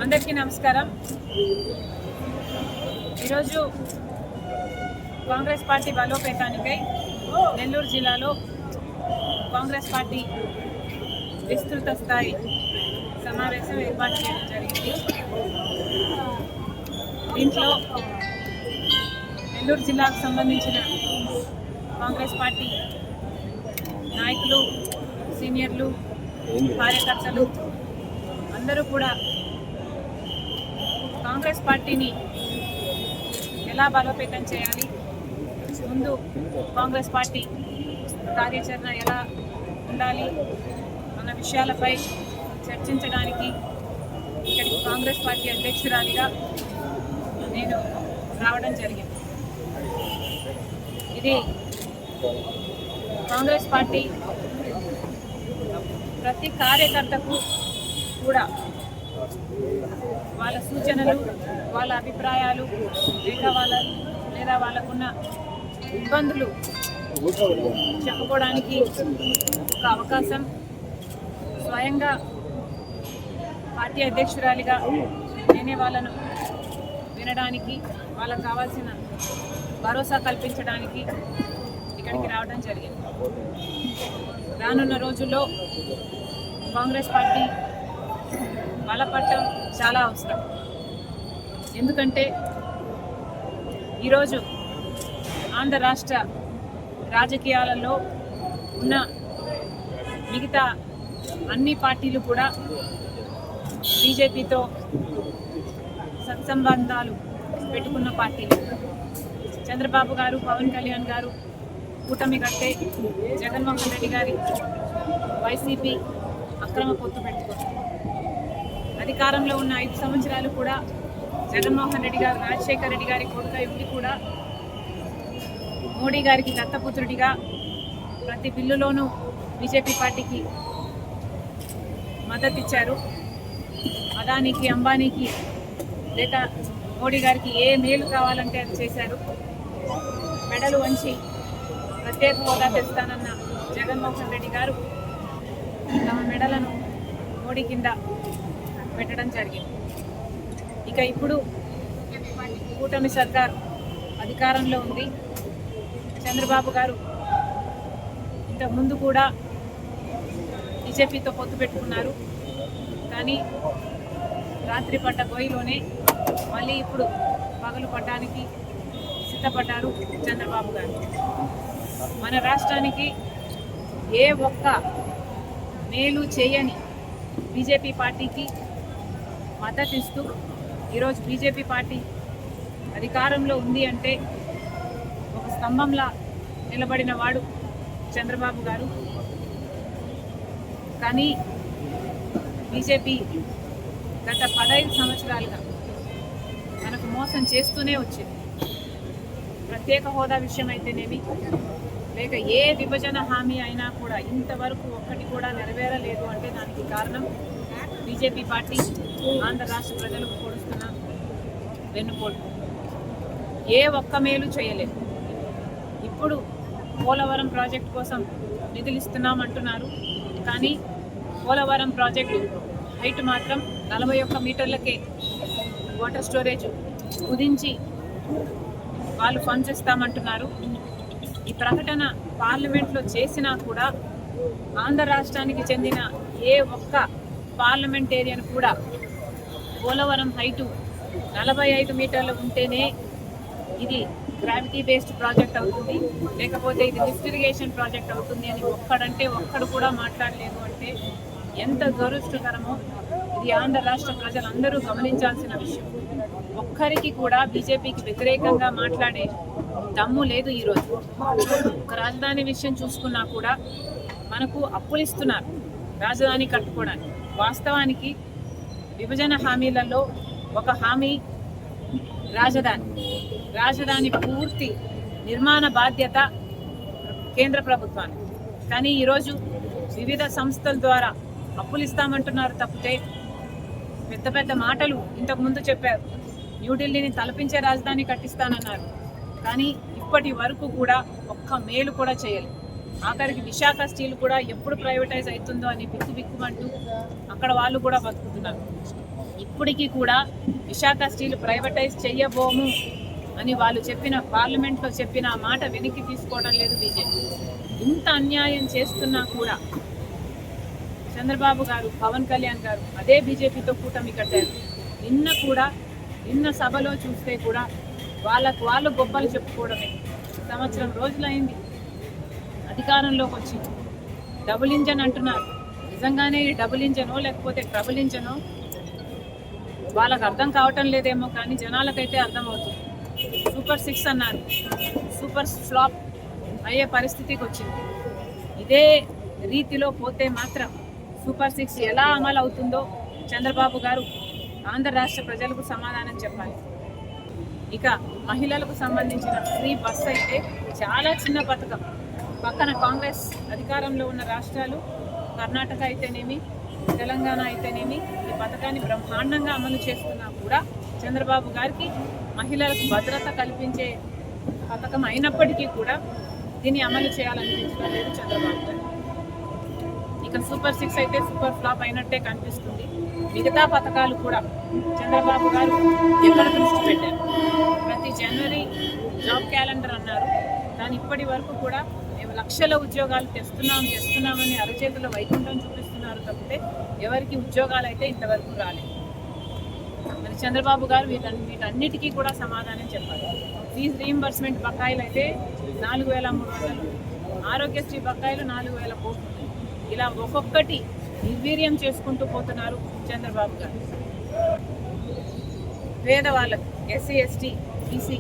అందరికీ నమస్కారం. ఈరోజు కాంగ్రెస్ పార్టీ బలోపేతానికై నెల్లూరు జిల్లాలో కాంగ్రెస్ పార్టీ విస్తృత స్థాయి సమావేశం ఏర్పాటు చేయడం జరిగింది. దీంట్లో నెల్లూరు జిల్లాకు సంబంధించిన కాంగ్రెస్ పార్టీ నాయకులు, సీనియర్లు, కార్యకర్తలు అందరూ కూడా కాంగ్రెస్ పార్టీని ఎలా బలోపేతం చేయాలి, ముందు కాంగ్రెస్ పార్టీ కార్యాచరణ ఎలా ఉండాలి అన్న విషయాలపై చర్చించడానికి ఇక్కడికి కాంగ్రెస్ పార్టీ అధ్యక్షురాలిగా నేను రావడం జరిగింది. ఇది కాంగ్రెస్ పార్టీ ప్రతి కార్యకర్తకు కూడా వాళ్ళ సూచనలు, వాళ్ళ అభిప్రాయాలు లేదా వాళ్ళకున్న ఇబ్బందులు చెప్పుకోవడానికి ఒక అవకాశం, స్వయంగా పార్టీ అధ్యక్షురాలిగా నేనే వాళ్ళను వినడానికి, వాళ్ళకు కావాల్సిన భరోసా కల్పించడానికి ఇక్కడికి రావడం జరిగింది. రానున్న రోజుల్లో కాంగ్రెస్ పార్టీ బలపడటం చాలా అవసరం. ఎందుకంటే ఈరోజు ఆంధ్ర రాష్ట్ర రాజకీయాలలో ఉన్న మిగతా అన్ని పార్టీలు కూడా బీజేపీతో సత్సంబంధాలు పెట్టుకున్న పార్టీలు. చంద్రబాబు గారు, పవన్ కళ్యాణ్ గారు కూటమి కట్టే జగన్మోహన్ రెడ్డి గారి వైసీపీ అక్రమ పొత్తు పెట్టుకుంది. అధికారంలో ఉన్న 5 సంవత్సరాలు కూడా జగన్మోహన్ రెడ్డి గారు రాజశేఖర రెడ్డి గారి కొడుకై ఉండి కూడా మోడీ గారికి దత్తపుత్రుడిగా ప్రతి బిల్లులోనూ బీజేపీ పార్టీకి మద్దతు ఇచ్చారు. అదానికి, అంబానీకి లేక మోడీ గారికి ఏ మేలు కావాలంటే అది చేశారు. మెడలు వంచి ప్రత్యేక హోదా తెస్తానన్న జగన్మోహన్ రెడ్డి గారు తమ మెడలను మోడీ కింద పెట్టడం జరిగింది. ఇక ఇప్పుడు కూటమి సర్కార్ అధికారంలో ఉంది. చంద్రబాబు గారు ఇంతకుముందు కూడా బీజేపీతో పొత్తు పెట్టుకున్నారు. కానీ రాత్రి పడ్డ గొయ్యిలోనే మళ్ళీ ఇప్పుడు పగలు పడ్డానికి సిద్ధపడ్డారు చంద్రబాబు గారు. మన రాష్ట్రానికి ఏ ఒక్క మేలు చేయని బీజేపీ పార్టీకి మద్దతు ఇస్తూ ఈరోజు బీజేపీ పార్టీ అధికారంలో ఉంది అంటే ఒక స్తంభంలా నిలబడిన వాడు చంద్రబాబు గారు. కానీ బీజేపీ గత 15 సంవత్సరాలుగా మనకు మోసం చేస్తూనే వచ్చింది. ప్రత్యేక హోదా విషయం అయితేనేమి, లేక ఏ విభజన హామీ అయినా కూడా ఇంతవరకు ఒక్కటి కూడా నెరవేరలేదు అంటే దానికి కారణం బీజేపీ పార్టీ ఆంధ్ర రాష్ట్ర ప్రజలకు పొడుస్తున్న వెన్నుపోటు. ఏ ఒక్క మేలు చేయలేదు. ఇప్పుడు పోలవరం ప్రాజెక్టు కోసం నిధులు ఇస్తున్నామంటున్నారు, కానీ పోలవరం ప్రాజెక్టు హైట్ మాత్రం 41 మీటర్లకే వాటర్ స్టోరేజ్ కుదించి వాళ్ళు ఫండ్స్ ఇస్తామంటున్నారు. ఈ ప్రకటన పార్లమెంట్లో చేసినా కూడా ఆంధ్ర రాష్ట్రానికి చెందిన ఏ ఒక్క పార్లమెంటేరియన్ కూడా పోలవరం హైటు 45 మీటర్లు ఉంటేనే ఇది గ్రావిటీ బేస్డ్ ప్రాజెక్ట్ అవుతుంది, లేకపోతే ఇది లిఫ్ట్ ఇరిగేషన్ ప్రాజెక్ట్ అవుతుంది అని ఒక్కడు కూడా మాట్లాడలేదు అంటే ఎంత దురదృష్టకరమో ఇది ఆంధ్ర రాష్ట్ర ప్రజలందరూ గమనించాల్సిన విషయం. ఒక్కరికి కూడా బీజేపీకి వ్యతిరేకంగా మాట్లాడే దమ్ము లేదు. ఈరోజు ఒక రాజధాని విషయం చూసుకున్నా కూడా మనకు అప్పులు ఇస్తున్నారు రాజధాని కట్టుకోవడానికి. వాస్తవానికి విభజన హామీలలో ఒక హామీ రాజధాని పూర్తి నిర్మాణ బాధ్యత కేంద్ర ప్రభుత్వానికి. కానీ ఈరోజు వివిధ సంస్థల ద్వారా అప్పులు ఇస్తామంటున్నారు తప్పితే పెద్ద పెద్ద మాటలు ఇంతకుముందు చెప్పారు. న్యూఢిల్లీని తలపించే రాజధాని కట్టిస్తానన్నారు, కానీ ఇప్పటి వరకు కూడా ఒక్క మేలు కూడా చేయలేదు. ఆఖరికి విశాఖ స్టీల్ కూడా ఎప్పుడు ప్రైవేటైజ్ అవుతుందో అని బిక్కుమంటూ అక్కడ వాళ్ళు కూడా బతుకుతున్నారు. ఇప్పటికీ కూడా విశాఖ స్టీల్ ప్రైవేటైజ్ చెయ్యబోము అని వాళ్ళు పార్లమెంట్లో చెప్పిన మాట వెనక్కి తీసుకోవడం లేదు బీజేపీ. ఇంత అన్యాయం చేస్తున్నా కూడా చంద్రబాబు గారు, పవన్ కళ్యాణ్ గారు అదే బీజేపీతో కూటమి కట్టారు. నిన్న సభలో చూస్తే కూడా వాళ్ళు గొప్పలు చెప్పుకోవడమే. సంవత్సరం రోజులైంది అధికారంలోకి వచ్చి. డబుల్ ఇంజన్ అంటున్నారు. నిజంగానే ఈ డబుల్ ఇంజనో లేకపోతే ట్రబుల్ ఇంజనో వాళ్ళకు అర్థం కావటం లేదేమో, కానీ జనాలకైతే అర్థమవుతుంది. సూపర్ 6 అన్నారు, సూపర్ ఫ్లాప్ అయ్యే పరిస్థితికి వచ్చింది. ఇదే రీతిలో పోతే మాత్రం సూపర్ 6 ఎలా అమలు అవుతుందో చంద్రబాబు గారు ఆంధ్ర రాష్ట్ర ప్రజలకు సమాధానం చెప్పాలి. ఇక మహిళలకు సంబంధించిన ఫ్రీ బస్ అయితే చాలా చిన్న పథకం. పక్కన కాంగ్రెస్ అధికారంలో ఉన్న రాష్ట్రాలు కర్ణాటక అయితేనేమి, తెలంగాణ అయితేనేమి ఈ పథకాన్ని బ్రహ్మాండంగా అమలు చేస్తున్నా కూడా చంద్రబాబు గారికి మహిళలకు భద్రత కల్పించే పథకం అయినప్పటికీ కూడా దీన్ని అమలు చేయాలనిపించడం లేదు చంద్రబాబు గారు. ఇక సూపర్ 6 అయితే సూపర్ ఫ్లాప్ అయినట్టే కనిపిస్తుంది. మిగతా పథకాలు కూడా చంద్రబాబు గారు ఎక్కడ దృష్టి పెట్టారు. ప్రతి జనవరి జాబ్ క్యాలెండర్ అన్నారు, కానీ ఇప్పటి వరకు కూడా మేము లక్షల ఉద్యోగాలు తెస్తున్నామని అరచేతుల వైకుంఠం చూపిస్తున్నారు తప్పితే ఎవరికి ఉద్యోగాలు అయితే ఇంతవరకు రాలేదు. మరి చంద్రబాబు గారు వీటన్నిటికీ కూడా సమాధానం చెప్పాలి. ఫీజు రీయింబర్స్మెంట్ బకాయిలు అయితే 4,300, ఆరోగ్యశ్రీ బకాయిలు 4,000 కోట్లు. ఇలా ఒక్కొక్కటి నిర్వీర్యం చేసుకుంటూ పోతున్నారు చంద్రబాబు గారు. పేదవాళ్ళకు ఎస్సీ ఎస్టీ బీసీ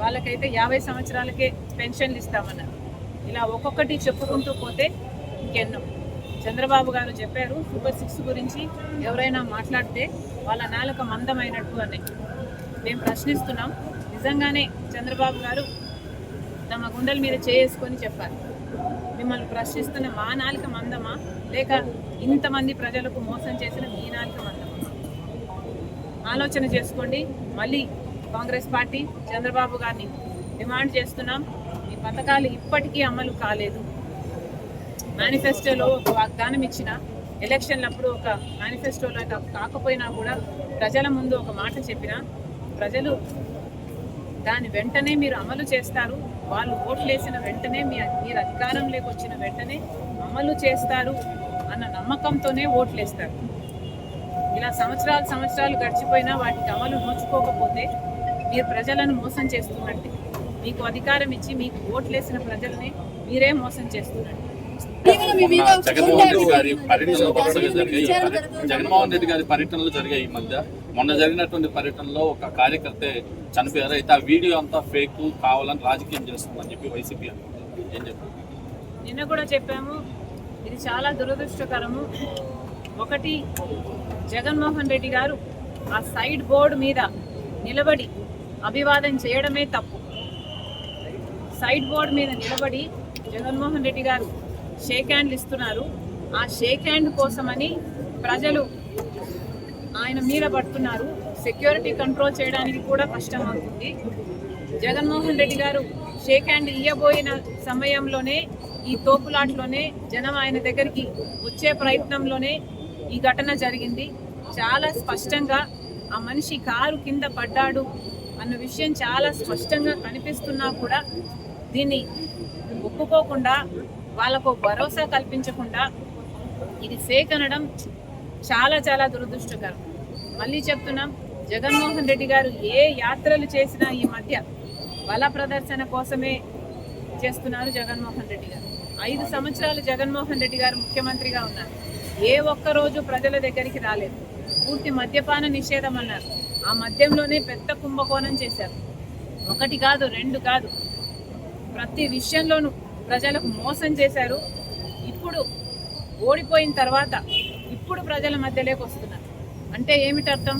వాళ్ళకైతే 50 సంవత్సరాలకే పెన్షన్లు ఇస్తామన్నారు. ఇలా ఒక్కొక్కటి చెప్పుకుంటూ పోతే ఇంకెన్నో. చంద్రబాబు గారు చెప్పారు సూపర్ 6 గురించి ఎవరైనా మాట్లాడితే వాళ్ళ నాలుక మందమైనట్టు అని. మేము ప్రశ్నిస్తున్నాం, నిజంగానే చంద్రబాబు గారు తమ గుండెల మీద చేసుకొని చెప్పారు. మిమ్మల్ని ప్రశ్నిస్తున్న మా నాలుక మందమా, లేక ఇంతమంది ప్రజలకు మోసం చేసిన మీ నాలుక మందమా? ఆలోచన చేసుకోండి. మళ్ళీ కాంగ్రెస్ పార్టీ చంద్రబాబు గారిని డిమాండ్ చేస్తున్నాం, ఈ పథకాలు ఇప్పటికీ అమలు కాలేదు. మేనిఫెస్టోలో ఒక వాగ్దానం ఇచ్చిన, ఎలక్షన్లప్పుడు ఒక మేనిఫెస్టోలో కాకపోయినా కూడా ప్రజల ముందు ఒక మాట చెప్పిన ప్రజలు దాని వెంటనే మీరు అమలు చేస్తారు, వాళ్ళు ఓట్లేసిన వెంటనే మీరు అధికారంలోకి వచ్చిన వెంటనే అమలు చేస్తారు అన్న నమ్మకంతోనే ఓట్లేస్తారు. ఇలా సంవత్సరాలు గడిచిపోయినా వాటికి అమలు నోచుకోకపోతే మీరు ప్రజలను మోసం చేస్తున్నట్టే. మీకు అధికారం ఇచ్చి మీకు ఓట్లేసిన ప్రజల్ని మీరే మోసం చేస్తున్నట్టు. జగన్మోహన్ రెడ్డి గారి పర్యటనలు జరిగాయి. ఈ మధ్య మొన్న జరిగినటువంటి పర్యటనలో ఒక కార్యకర్త చనిపోయారు. అయితే ఆ వీడియో అంతా ఫేక్, కావాలని రాజకీయం చేస్తుందని చెప్పి వైసీపీ అనుకుంటుంది. ఏం చెప్పారు? నిన్న కూడా చెప్పాము, ఇది చాలా దురదృష్టకరము. ఒకటి, జగన్మోహన్ రెడ్డి గారు ఆ సైడ్ బోర్డు మీద నిలబడి అభివాదం చేయడమే తప్పు. సైడ్ బోర్డు మీద నిలబడి జగన్మోహన్ రెడ్డి గారు షేక్ హ్యాండ్లు ఇస్తున్నారు. ఆ షేక్ హ్యాండ్ కోసమని ప్రజలు ఆయన మీద పడుతున్నారు. సెక్యూరిటీ కంట్రోల్ చేయడానికి కూడా కష్టమవుతుంది. జగన్మోహన్ రెడ్డి గారు షేక్ హ్యాండ్ ఇవ్వబోయిన సమయంలోనే, ఈ తోపులాట్లోనే జనం ఆయన దగ్గరికి వచ్చే ప్రయత్నంలోనే ఈ ఘటన జరిగింది. చాలా స్పష్టంగా ఆ మనిషి కారు కింద పడ్డాడు అన్న విషయం చాలా స్పష్టంగా కనిపిస్తున్నా కూడా దీన్ని ఒప్పుకోకుండా, వాళ్ళకు భరోసా కల్పించకుండా ఇది ఫేక్ అనడం చాలా చాలా దురదృష్టకరం. మళ్ళీ చెప్తున్నాం, జగన్మోహన్ రెడ్డి గారు ఏ యాత్రలు చేసినా ఈ మధ్య బల ప్రదర్శన కోసమే చేస్తున్నారు. జగన్మోహన్ రెడ్డి గారు 5 సంవత్సరాలు జగన్మోహన్ రెడ్డి గారు ముఖ్యమంత్రిగా ఉన్నారు. ఏ ఒక్క రోజు ప్రజల దగ్గరికి రాలేదు. పూర్తి మద్యపాన నిషేధం అన్నారు. ఆ మద్యంలోనే పెద్ద కుంభకోణం చేశారు. 1 కాదు 2 కాదు, ప్రతి విషయంలోనూ ప్రజలకు మోసం చేశారు. ఇప్పుడు ఓడిపోయిన తర్వాత ఇప్పుడు ప్రజల మధ్యలోకి వస్తున్నారు. అంటే ఏమిటి అర్థం?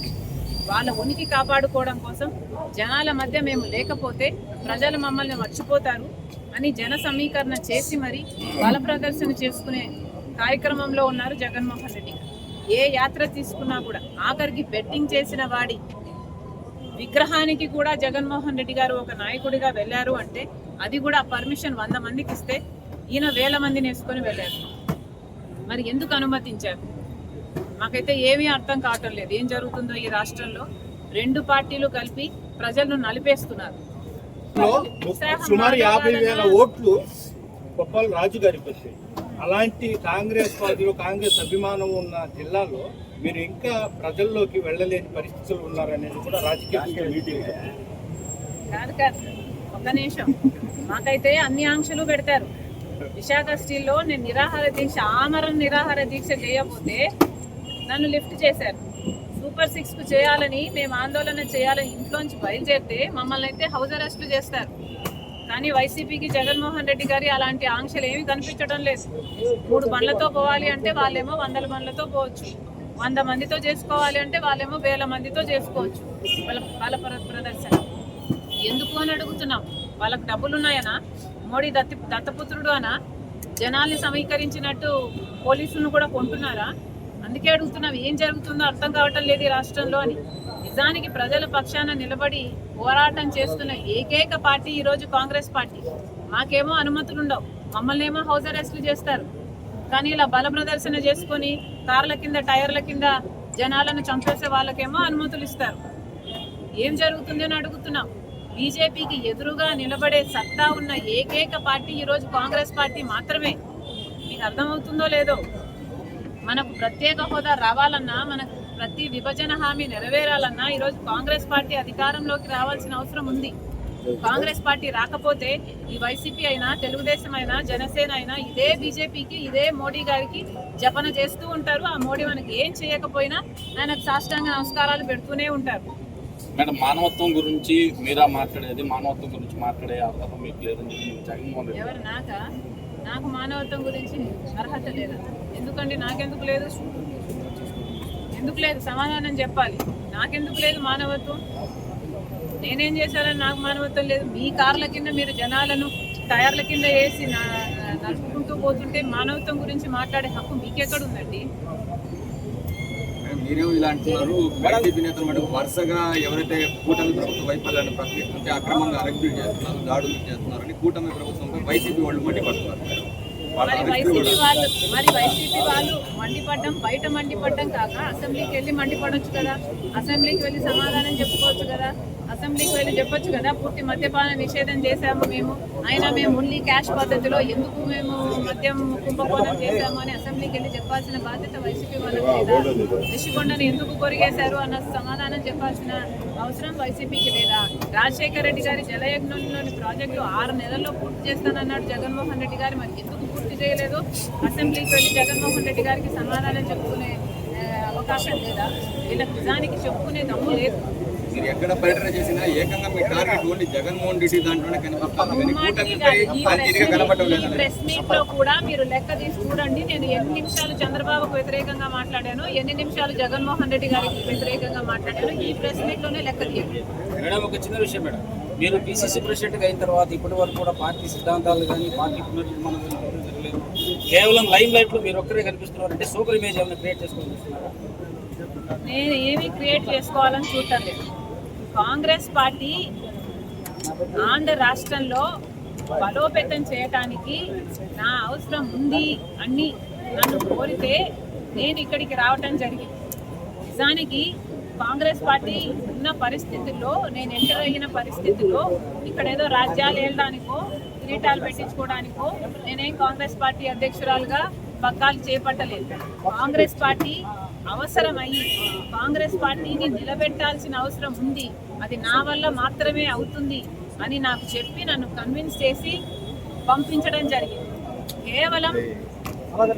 వాళ్ళ ఉనికి కాపాడుకోవడం కోసం జనాల మధ్య మేము లేకపోతే ప్రజలు మమ్మల్ని మర్చిపోతారు అని జన సమీకరణ చేసి మరి బల ప్రదర్శన చేసుకునే కార్యక్రమంలో ఉన్నారు జగన్మోహన్ రెడ్డి గారు. ఏ యాత్ర తీసుకున్నా కూడా, ఆఖరికి బెట్టింగ్ చేసిన వాడి విగ్రహానికి కూడా జగన్మోహన్ రెడ్డి గారు ఒక నాయకుడిగా వెళ్ళారు అంటే అది కూడా పర్మిషన్ 100 మందికి ఇస్తే ఈయన 1000 మందిని వేసుకొని వెళ్ళారు. మరి ఎందుకు అనుమతించారు? మాకైతే ఏమీ అర్థం కావటం లేదు. ఏం జరుగుతుందో ఈ రాష్ట్రంలో 2 పార్టీలు కలిపి ప్రజలను నలిపేస్తున్నారు. సుమారు 50,000 ఓట్లు కొప్పల రాజు గారికి వచ్చాయి. అలాంటి కాంగ్రెస్ పార్టీలో కాంగ్రెస్ అభిమానం ఉన్న జిల్లాలో మీరు ఇంకా ప్రజల్లోకి వెళ్ళలేని పరిస్థితులు ఉన్నారనేది కూడా రాజకీయ మీటింగ్ కాదు. ఒక్క నిమిషం, మాకైతే అన్ని ఆంక్షలు పెడతారు. విశాఖ స్టీల్లో నేను నిరాహార దీక్ష, ఆమరణ నిరాహార దీక్ష చేయకపోతే నన్ను లిఫ్ట్ చేశారు. సూపర్ 6కు చేయాలని, మేము ఆందోళన చేయాలని ఇంట్లోంచి బయలుదేరితే మమ్మల్ని అయితే హౌస్ అరెస్టులు చేస్తారు. కానీ వైసీపీకి జగన్మోహన్ రెడ్డి గారి అలాంటి ఆంక్షలు ఏమీ కనిపించడం లేదు. 3 బండ్లతో పోవాలి అంటే వాళ్ళేమో 100 బండ్లతో పోవచ్చు. 100 మందితో చేసుకోవాలి అంటే వాళ్ళేమో 1000 మందితో చేసుకోవచ్చు. బల ప్రదర్శన ఎందుకు అని అడుగుతున్నాం. వాళ్ళకి డబ్బులు ఉన్నాయనా? మోడీ దత్తపుత్రుడు అనా? జనాల్ని సమీకరించినట్టు పోలీసులను కూడా కొంటున్నారా? అందుకే అడుగుతున్నాం, ఏం జరుగుతుందో అర్థం కావటం లేదు ఈ రాష్ట్రంలో అని. నిజానికి ప్రజల పక్షాన నిలబడి పోరాటం చేస్తున్న ఏకైక పార్టీ ఈరోజు కాంగ్రెస్ పార్టీ. మాకేమో అనుమతులు ఉండవు, మమ్మల్ని ఏమో హౌస్ అరెస్టులు చేస్తారు. కానీ ఇలా బల ప్రదర్శన చేసుకొని కార్ల కింద, టైర్ల కింద జనాలను చంపేసే వాళ్ళకేమో అనుమతులు ఇస్తారు. ఏం జరుగుతుంది అని అడుగుతున్నాం. బీజేపీకి ఎదురుగా నిలబడే సత్తా ఉన్న ఏకైక పార్టీ ఈరోజు కాంగ్రెస్ పార్టీ మాత్రమే. మీకు అర్థమవుతుందో లేదో, మనకు ప్రత్యేక హోదా రావాలన్నా, మనకు ప్రతి విభజన హామీ నెరవేరాలన్నా ఈరోజు కాంగ్రెస్ పార్టీ అధికారంలోకి రావాల్సిన అవసరం ఉంది. కాంగ్రెస్ పార్టీ రాకపోతే ఈ వైసీపీ అయినా, తెలుగుదేశం అయినా, జనసేన అయినా ఇదే బీజేపీకి, ఇదే మోడీ గారికి జపన చేస్తూ ఉంటారు. ఆ మోడీ మనకి ఏం చేయకపోయినా ఆయనకు సాష్టాంగ నమస్కారాలు పెడుతూనే ఉంటారు. మేడం, మానవత్వం గురించి మీరా మాట్లాడేది, మానవత్వం గురించి మాట్లాడే అర్హత మీకు లేదని జగన్మోహన్ రెడ్డి ఎవరు? నాకు మానవత్వం గురించి అర్హత లేదా? ఎందుకండి నాకెందుకు లేదు? ఎందుకు లేదు? సమాధానం చెప్పాలి. నాకెందుకు లేదు మానవత్వం? నేనేం చేశానని నాకు మానవత్వం లేదు? మీ కార్ల కింద మీరు జనాలను టైర్ల కింద వేసి నడుపుకుంటూ పోతుంటే మానవత్వం గురించి మాట్లాడే హక్కు మీకెక్కడుందండి? మీరేమో ఇలా అంటున్నారు. వైసీపీ నేతలు మటుకు వరుసగా ఎవరైతే కూటమి ప్రభుత్వ వైఫల్యాన్ని ప్రశ్నిస్తుంటే అక్రమంగా అరెస్టులు చేస్తున్నారు, దాడులు చేస్తున్నారని కూటమి ప్రభుత్వంపై వైసీపీ వాళ్ళు మండిపడుతున్నారు. మరి వైసీపీ వాళ్ళు మండిపడ్డం, బయట మండిపడ్డం కాక అసెంబ్లీకి వెళ్ళి మండిపడవచ్చు కదా. అసెంబ్లీకి వెళ్ళి సమాధానం చెప్పుకోవచ్చు కదా. అసెంబ్లీకి వెళ్ళి చెప్పొచ్చు కదా, పూర్తి మద్యపాన నిషేధం చేశాము మేము, అయినా మేము ఓన్లీ క్యాష్ పద్ధతిలో ఎందుకు మేము మద్యం కుంభకోణం చేశాము అని అసెంబ్లీకి వెళ్ళి చెప్పాల్సిన బాధ్యత వైసీపీ వాళ్ళకి లేదా? రిషికొండను ఎందుకు కొరిగేశారు అన్న సమాధానం చెప్పాల్సిన అవసరం వైసీపీకి లేదా? రాజశేఖర రెడ్డి గారి జలయజ్ఞంలోని ప్రాజెక్టు 6 నెలల్లో పూర్తి చేస్తానన్నాడు జగన్మోహన్ రెడ్డి గారు. మరి ఎందుకు పూర్తి చేయలేదు? అసెంబ్లీకి వెళ్ళి జగన్మోహన్ రెడ్డి గారికి సమాధానం చెప్పుకునే అవకాశం లేదా? వీళ్ళకి నిజానికి చెప్పుకునే దమ్ము లేదు. మీరు ఎక్కడ పర్యటన చేసినా ఏకంగా మీ టార్గెట్ ఓన్లీ జగన్మోహన్ రెడ్డి దాంట్లోనే కనిపిస్తుంది. ప్రెస్ మీట్ లో కూడా మీరు లెక్క తీసి చూడండి, నేను ఎన్ని నిమిషాలు చంద్రబాబుకు వ్యతిరేకంగా మాట్లాడాను, ఎన్ని నిమిషాలు జగన్మోహన్ రెడ్డి గారికి వ్యతిరేకంగా మాట్లాడాను. ఈ ప్రెస్ మీట్ లోనే లెక్క తీయండి. మేడం, ఒక చిన్న విషయం మేడం, మీరు పిసిసి ప్రెసిడెంట్గా అయిన తర్వాత ఇప్పటి వరకు కూడా పార్టీ సిద్ధాంతాలు కానీ పార్టీ పునర్నిర్మాణం కానీ ఎవరూ జరగలేదు. కేవలం లైమ్ లైట్లో మీరు ఒక్కరే కనిపిస్తున్నారు. అంటే సూపర్ ఇమేజ్ ఏమైనా క్రియేట్ చేసుకొని చూస్తున్నారా? నేను ఏమీ క్రియేట్ చేసుకోవాలని చూడటం లేదు. కాంగ్రెస్ పార్టీ ఆంధ్ర రాష్ట్రంలో బలోపేతం చేయటానికి నా అవసరం ఉంది అని నన్ను కోరితే నేను ఇక్కడికి రావటం జరిగింది. నిజానికి కాంగ్రెస్ పార్టీ ఉన్న పరిస్థితుల్లో, నేను ఎంటర్ అయిన పరిస్థితుల్లో ఇక్కడ ఏదో రాజ్యాలు ఏళ్ళడానికో కిరీటాలు పెట్టించుకోవడానికో నేనేం కాంగ్రెస్ పార్టీ అధ్యక్షురాలుగా పగ్గాలు చేపట్టలేదు. కాంగ్రెస్ పార్టీ అవసరమయ్యి కాంగ్రెస్ పార్టీని నిలబెట్టాల్సిన అవసరం ఉంది, అది నా వల్ల మాత్రమే అవుతుంది అని నాకు చెప్పి నన్ను కన్విన్స్ చేసి పంపించడం జరిగింది. కేవలం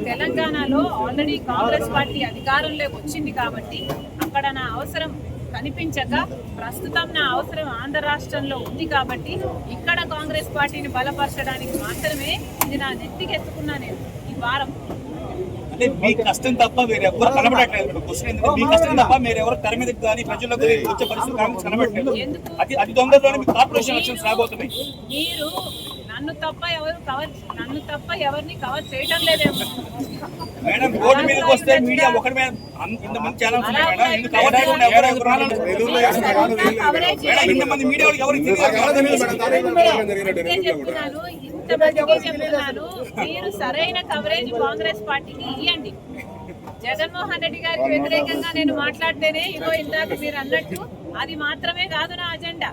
తెలంగాణలో ఆల్రెడీ కాంగ్రెస్ పార్టీ అధికారంలోకి వచ్చింది కాబట్టి అక్కడ నా అవసరం కనిపించక ప్రస్తుతం నా అవసరం ఆంధ్ర రాష్ట్రంలో ఉంది కాబట్టి ఇక్కడ కాంగ్రెస్ పార్టీని బలపరచడానికి మాత్రమే ఇది నా నెత్తికెత్తుకున్నా నేను ఈ వారం. అంటే మీ కష్టం తప్ప వేరెవరు కనబడట్లేదు. క్వశ్చన్ ఏంటంటే మీ కష్టం తప్ప మీరెవరు తెర మీదకి కానీ ప్రజలకు వచ్చే పరిస్థితి కాంగ్రెస్ కనబడట్లేదు. అది తొందరలోనే మీకు కార్పొరేషన్ ఎలక్షన్స్ రాబోతున్నాయి. మీరు నన్ను తప్ప ఎవరిని కవర్ చేయడం లేదేమో. మేడం రోడ్డు మీదకి వస్తే మీడియా ఒకటి మీద ఇంతమంది ఛానల్స్ ఉన్నాయి మేడం. ఎందుకు కవర్ చేయకుండా ఎవరు మేడం? ఇంతమంది మీడియా వాళ్ళకి ఎవరికి చెప్తున్నాను, ఇంతమందికి చెప్తున్నాను, మీరు సరైన కవరేజ్ కాంగ్రెస్ పార్టీకి ఇవ్వండి. జగన్మోహన్ రెడ్డి గారికి వ్యతిరేకంగా నేను మాట్లాడితేనే ఇగో ఇందాక మీరు అన్నట్టు అది మాత్రమే కాదు నా అజెండా.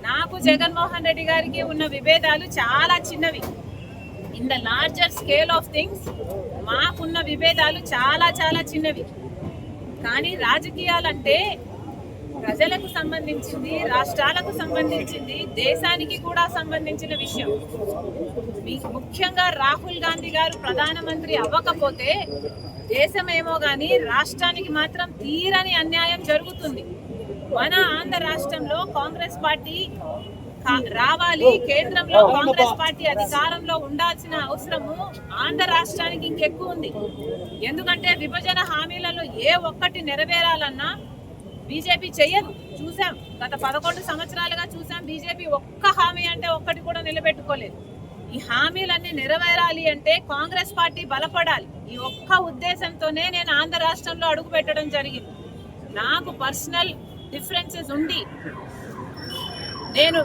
నాకు జగన్మోహన్ రెడ్డి గారికి ఉన్న విభేదాలు చాలా చిన్నవి. In the larger scale of things మాకున్న విభేదాలు చాలా చాలా చిన్నవి. కానీ రాజకీయాలంటే ప్రజలకు సంబంధించింది, రాష్ట్రాలకు సంబంధించింది, దేశానికి కూడా సంబంధించిన విషయం. ముఖ్యంగా రాహుల్ గాంధీ గారు ప్రధానమంత్రి అవ్వకపోతే దేశమేమో కానీ రాష్ట్రానికి మాత్రం తీరని అన్యాయం జరుగుతుంది. మన ఆంధ్ర రాష్ట్రంలో కాంగ్రెస్ పార్టీ రావాలి, కేంద్రంలో కాంగ్రెస్ పార్టీ అధికారంలో ఉండాల్సిన అవసరము ఆంధ్ర రాష్ట్రానికి ఇంకెక్కువ ఉంది. ఎందుకంటే విభజన హామీలలో ఏ ఒక్కటి నెరవేరాలన్నా బీజేపీ చెయ్యదు. చూసాం, గత 11 సంవత్సరాలుగా చూసాం. బీజేపీ ఒక్క హామీ అంటే ఒక్కటి కూడా నిలబెట్టుకోలేదు. ఈ హామీలన్నీ నెరవేరాలి అంటే కాంగ్రెస్ పార్టీ బలపడాలి. ఈ ఒక్క ఉద్దేశంతోనే నేను ఆంధ్ర రాష్ట్రంలో అడుగు పెట్టడం జరిగింది. నాకు పర్సనల్ డిఫరెన్సెస్ ఉండి నేను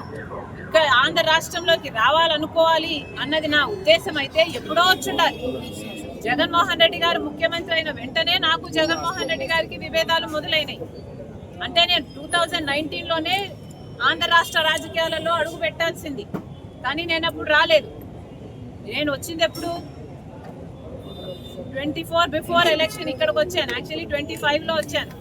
ఇక్కడ ఆంధ్ర రాష్ట్రంలోకి రావాలనుకోవాలి అన్నది నా ఉద్దేశం అయితే ఎప్పుడో వచ్చుండాలి. జగన్మోహన్ రెడ్డి గారు ముఖ్యమంత్రి అయిన వెంటనే నాకు జగన్మోహన్ రెడ్డి గారికి విభేదాలు మొదలైనవి. అంటే నేను 2019లోనే ఆంధ్ర రాష్ట్ర రాజకీయాలలో అడుగు పెట్టాల్సింది, కానీ నేను అప్పుడు రాలేదు. నేను వచ్చింది ఎప్పుడు 24 బిఫోర్ ఎలక్షన్ ఇక్కడికి వచ్చాను. యాక్చువల్లీ 25లో వచ్చాను.